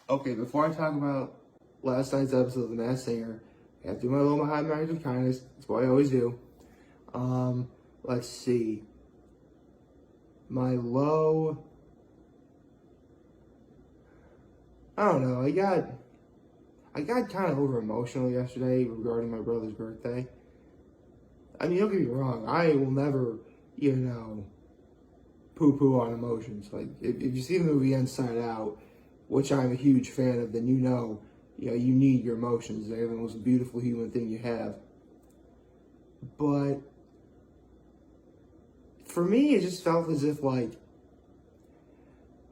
Okay, before I talk about last night's episode of The Masked Singer, I have to do my little behind the of kindness. That's what I always do. Let's see. My low. I don't know. I got kind of over emotional yesterday regarding my brother's birthday. I mean, don't get me wrong. I will never, poo-poo on emotions. Like, if you see the movie Inside Out, which I'm a huge fan of, then you need your emotions. They're the most beautiful human thing you have. But for me, it just felt as if, like,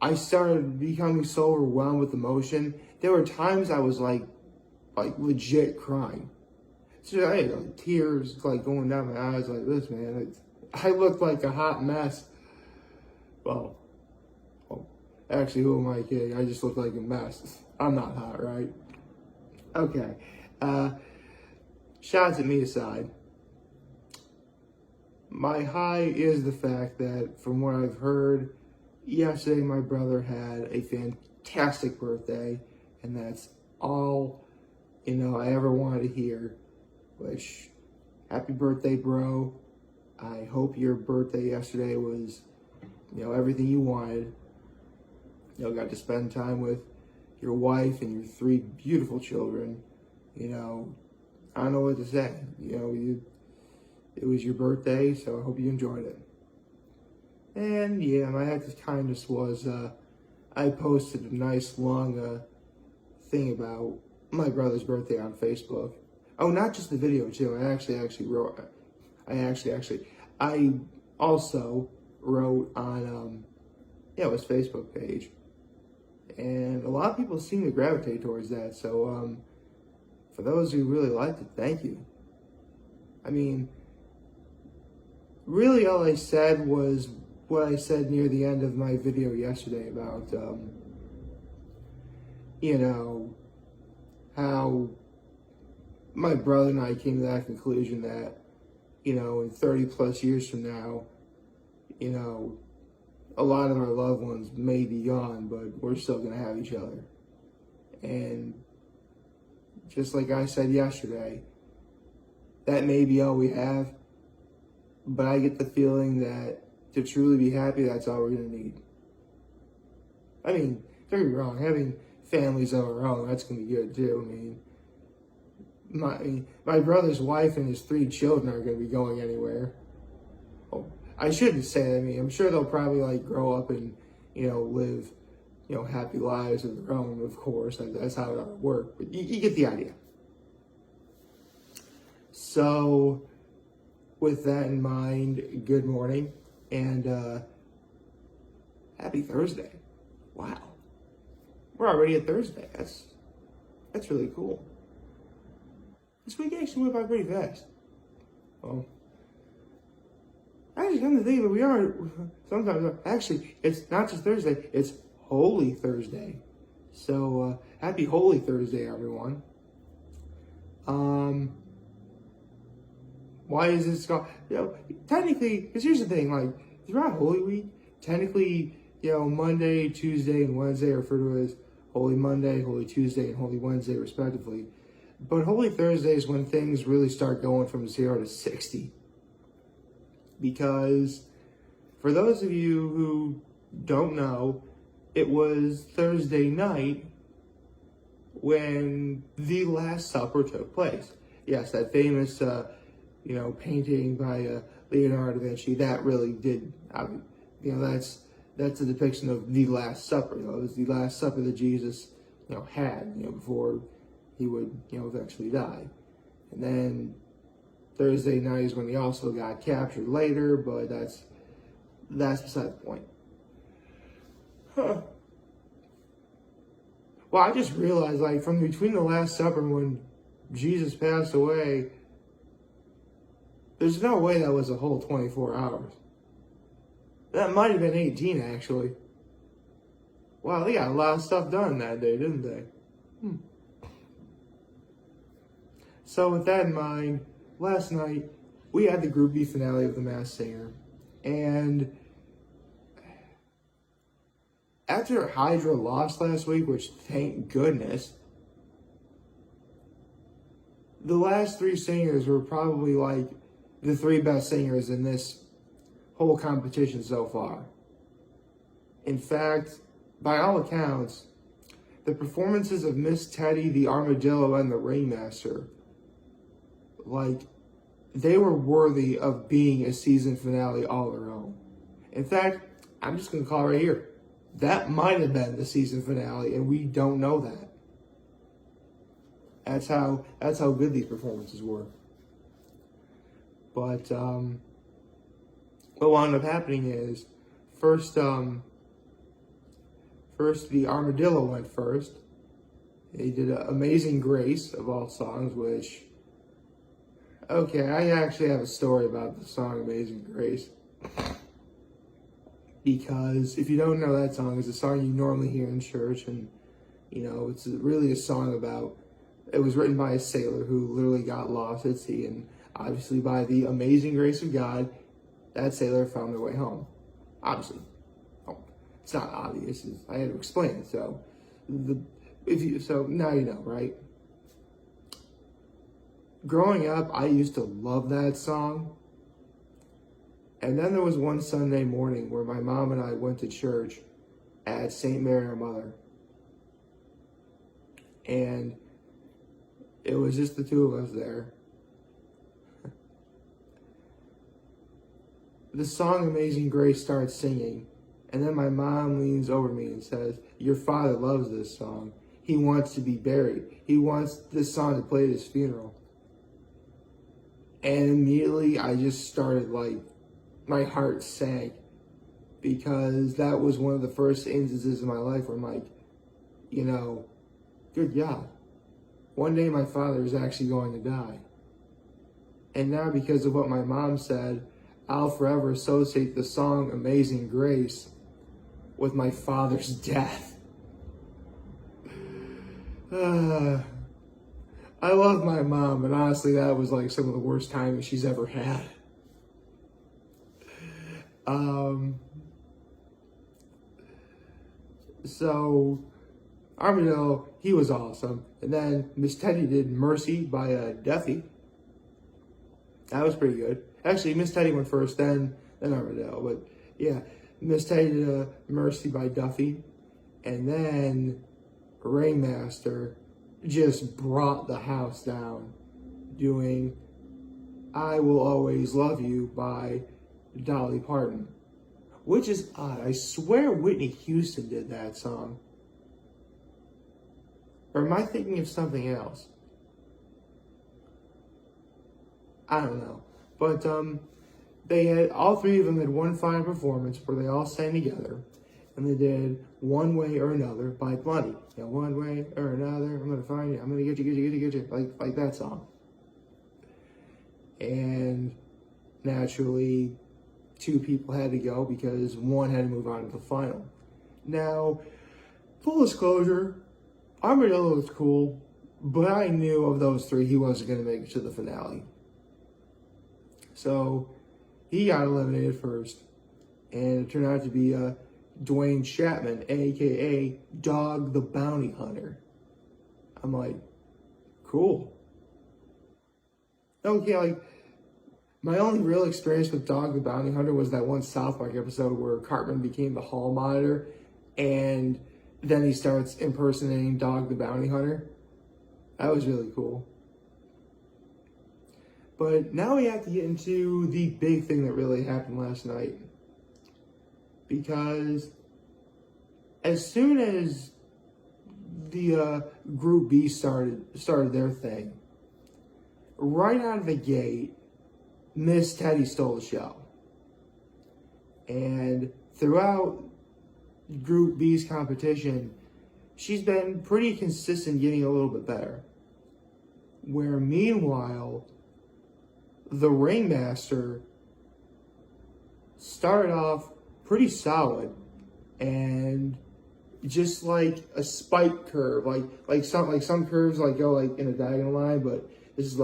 I started becoming so overwhelmed with emotion. There were times I was like legit crying. So I had like, tears like going down my eyes like this, man. I looked like a hot mess. Well, actually, who am I kidding? I just look like a mess. I'm not hot, right? Okay. Shots at me aside. My high is the fact that, from what I've heard, yesterday my brother had a fantastic birthday, and that's all, I ever wanted to hear. Which, happy birthday, bro. I hope your birthday yesterday was, everything you wanted. Got to spend time with your wife and your 3 beautiful children. I don't know what to say. It was your birthday, so I hope you enjoyed it. And yeah, my act of kindness was I posted a nice long thing about my brother's birthday on Facebook. Oh, not just the video too. I also wrote on his Facebook page, and a lot of people seem to gravitate towards that. So for those who really liked it, thank you. I mean, really, all I said was what I said near the end of my video yesterday about, how my brother and I came to that conclusion that, in 30 plus years from now, a lot of our loved ones may be gone, but we're still going to have each other. And just like I said yesterday, that may be all we have, but I get the feeling that to truly be happy, that's all we're going to need. I mean, don't get me wrong, having families of our own, that's going to be good too. I mean, my brother's wife and his 3 children aren't going to be going anywhere. Oh, I shouldn't say that. I mean, I'm sure they'll probably grow up and, live, happy lives of their own, of course. That's how it ought to work. But you get the idea. So, with that in mind, good morning and happy Thursday. Wow. We're already at Thursday. That's really cool. This week actually went by pretty fast. Well, actually, come to think of it, we are sometimes. Actually, it's not just Thursday; it's Holy Thursday. So, happy Holy Thursday, everyone. Why is this called? Technically, because here's the thing: throughout Holy Week, technically, Monday, Tuesday, and Wednesday are referred to as Holy Monday, Holy Tuesday, and Holy Wednesday, respectively. But Holy Thursday is when things really start going from 0 to 60. Because for those of you who don't know, it was Thursday night when the Last Supper took place. Yes, that famous, painting by Leonardo da Vinci, that really did, that's a depiction of the Last Supper. It was the Last Supper that Jesus, had, before he would, eventually die. And then Thursday night is when he also got captured later, but that's beside the point. Huh. Well, I just realized, from between the Last Supper and when Jesus passed away, there's no way that was a whole 24 hours. That might have been 18, actually. Wow, they got a lot of stuff done that day, didn't they? So with that in mind, last night we had the Group B finale of The Masked Singer, and after Hydra lost last week, which thank goodness, the last three singers were probably like the three best singers in this whole competition so far. In fact, by all accounts, the performances of Miss Teddy, the Armadillo, and the Ringmaster, like, they were worthy of being a season finale all their own. In fact, I'm just going to call it right here. That might have been the season finale, and we don't know that. That's how good these performances were. But what wound up happening is first the Armadillo went first. They did Amazing Grace of all songs, which, okay, I actually have a story about the song Amazing Grace. Because if you don't know that song, it's a song you normally hear in church, and it's really a song about, it was written by a sailor who literally got lost at sea, and obviously by the amazing grace of God, that sailor found their way home. Obviously. It's not obvious, I had to explain it, so now you know, right? Growing up, I used to love that song. And then there was one Sunday morning where my mom and I went to church at St. Mary Our Mother. And it was just the two of us there. The song Amazing Grace starts singing, and then my mom leans over me and says, "Your father loves this song. He wants to be buried. He wants this song to play at his funeral." And immediately I just started, my heart sank, because that was one of the first instances in my life where I'm like, good God, one day my father is actually going to die. And now, because of what my mom said, I'll forever associate the song Amazing Grace with my father's death. I love my mom, and honestly, that was some of the worst timing she's ever had. So Armadillo, he was awesome. And then Miss Teddy did Mercy by Duffy. That was pretty good. Actually, Miss Teddy went first, then Armadillo. But yeah, Miss Teddy did Mercy by Duffy. And then Ringmaster just brought the house down, doing I Will Always Love You by Dolly Parton. Which is odd. I swear Whitney Houston did that song. Or am I thinking of something else? I don't know. But they had, all three of them had one final performance where they all sang together. And they did One Way or Another by Blondie. One way or another, I'm going to find you. I'm going to get you. Like that song. And naturally, two people had to go because one had to move on to the final. Now, full disclosure, Armadillo was cool, but I knew of those three he wasn't going to make it to the finale. So he got eliminated first, and it turned out to be Dwayne Chapman, aka Dog the Bounty Hunter. I'm like, cool. Okay, my only real experience with Dog the Bounty Hunter was that one South Park episode where Cartman became the hall monitor, and then he starts impersonating Dog the Bounty Hunter. That was really cool. But now we have to get into the big thing that really happened last night. Because as soon as the Group B started their thing, right out of the gate, Miss Teddy stole the show. And throughout Group B's competition, she's been pretty consistent, getting a little bit better. Where meanwhile, the Ringmaster started off pretty solid, and just like a spike curve, like some curves go in a diagonal line, but this is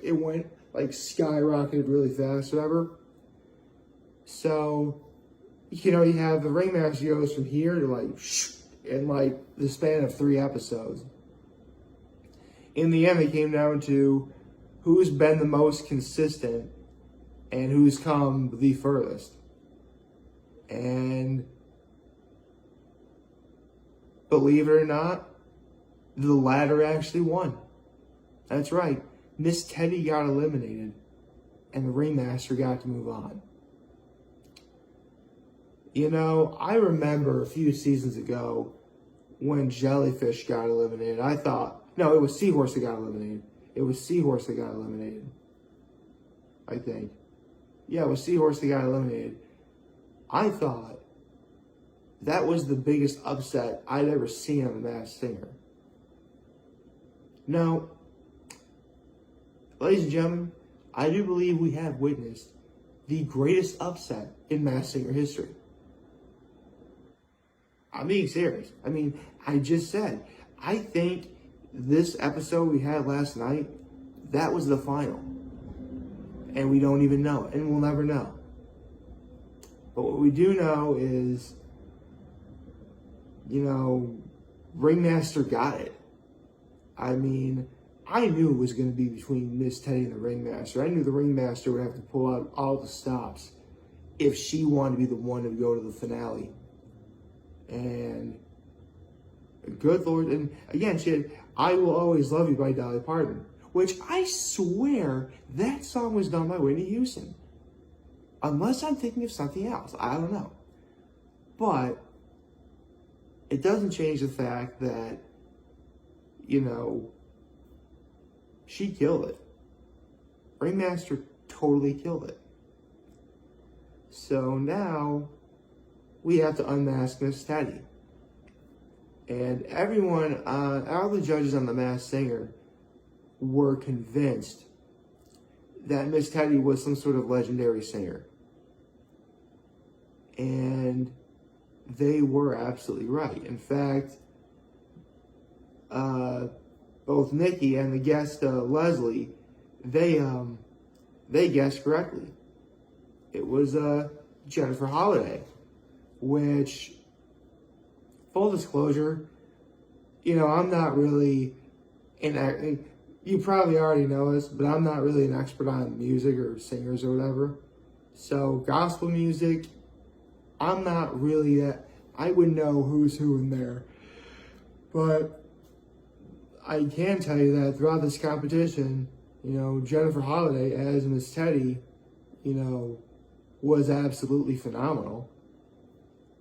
it went skyrocketed really fast, whatever. So you have the Ringmaster goes from here to like, in like the span of 3 episodes. In the end, it came down to who's been the most consistent and who's come the furthest. And believe it or not, the latter actually won. That's right. Miss Teddy got eliminated, and the Ringmaster got to move on. I remember a few seasons ago when Jellyfish got eliminated. I thought, no, it was Seahorse that got eliminated. It was Seahorse that got eliminated, I think. Yeah, it was Seahorse that got eliminated. I thought that was the biggest upset I'd ever seen on The Masked Singer. Now, ladies and gentlemen, I do believe we have witnessed the greatest upset in Masked Singer history. I'm being serious. I mean, I just said, I think this episode we had last night, that was the final. And we don't even know it, and we'll never know. But what we do know is, Ringmaster got it. I mean, I knew it was going to be between Miss Teddy and the Ringmaster. I knew the Ringmaster would have to pull out all the stops if she wanted to be the one to go to the finale. And good Lord, and again, she had I Will Always Love You by Dolly Parton, which I swear that song was done by Whitney Houston. Unless I'm thinking of something else. I don't know. But it doesn't change the fact that, she killed it. Ringmaster totally killed it. So now we have to unmask Miss Teddy. And everyone, all the judges on The Masked Singer were convinced that Miss Teddy was some sort of legendary singer. And they were absolutely right. In fact, both Nikki and the guest Leslie, they guessed correctly. It was Jennifer Holliday, which, full disclosure, I'm not really you probably already know this, but I'm not really an expert on music or singers or whatever. So gospel music, I'm not really that. I would know who's who in there. But I can tell you that throughout this competition, Jennifer Holliday as Miss Teddy, was absolutely phenomenal.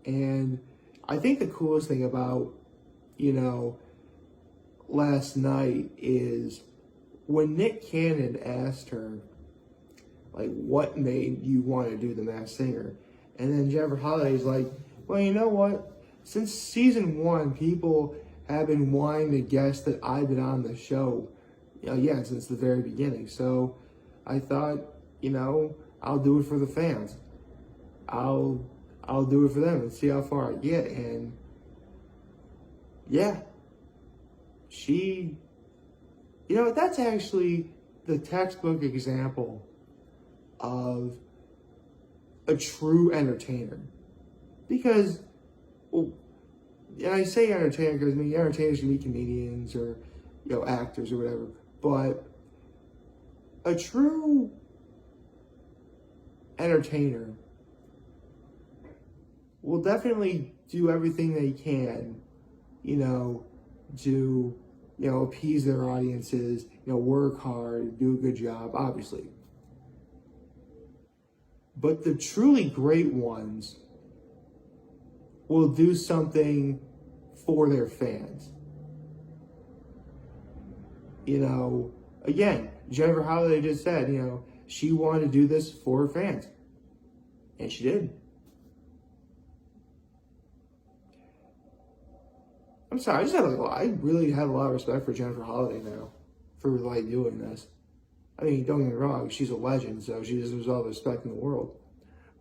And I think the coolest thing about, last night is when Nick Cannon asked her, like, what made you want to do The Masked Singer? And then Jennifer Holliday's like, well, you know what? Since season 1, people have been wanting to guess that I've been on the show, since the very beginning. So I thought, I'll do it for the fans. I'll do it for them and see how far I get. And yeah, she, that's actually the textbook example of a true entertainer. Because, and I say entertainer because entertainers can be comedians or, actors or whatever. But a true entertainer will definitely do everything they can, to, appease their audiences, work hard, do a good job, obviously. But the truly great ones will do something for their fans. Again, Jennifer Holliday just said, she wanted to do this for her fans. And she did. I'm sorry, I really have a lot of respect for Jennifer Holliday now for doing this. I mean, don't get me wrong, she's a legend, so she deserves all the respect in the world.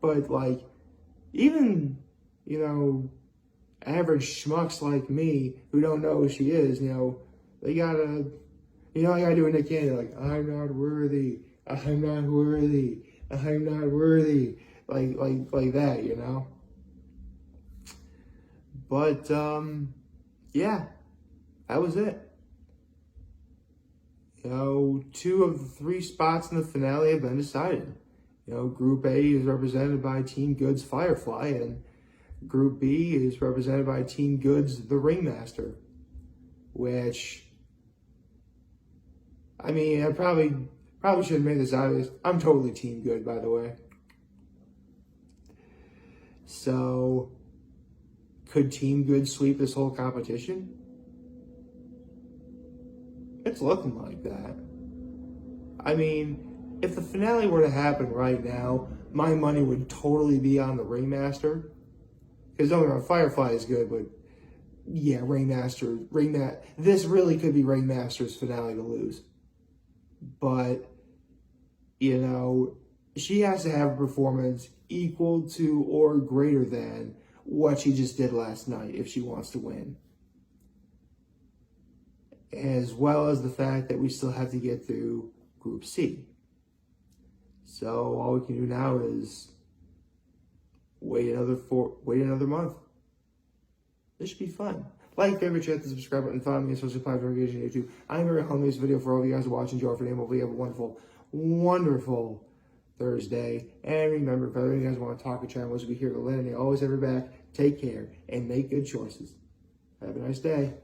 But even, average schmucks like me who don't know who she is, they gotta, I gotta do a Nick Cannon, I'm not worthy, I'm not worthy, I'm not worthy, like that, But, yeah, that was it. 2 of the 3 spots in the finale have been decided. Group A is represented by Team Goods Firefly, and Group B is represented by Team Goods The Ringmaster, which, I mean, I probably should have made this obvious. I'm totally Team Good, by the way. So, could Team Good sweep this whole competition? It's looking like that. I mean, if the finale were to happen right now, my money would totally be on the Ringmaster. Because don't get me wrong, Firefly is good, but yeah, this really could be Ringmaster's finale to lose. But, she has to have a performance equal to or greater than what she just did last night if she wants to win. As well as the fact that we still have to get through Group C. So all we can do now is wait another month. This should be fun. Like, favorite, chat, the subscribe button, follow me on social platforms, engage on YouTube. I'm very home this video for all of you guys watching. Enjoy for name. Hopefully you have a wonderful, wonderful Thursday. And remember, if ever you guys want to talk or chat, we'll be here to lend. Always have your back. Take care and make good choices. Have a nice day.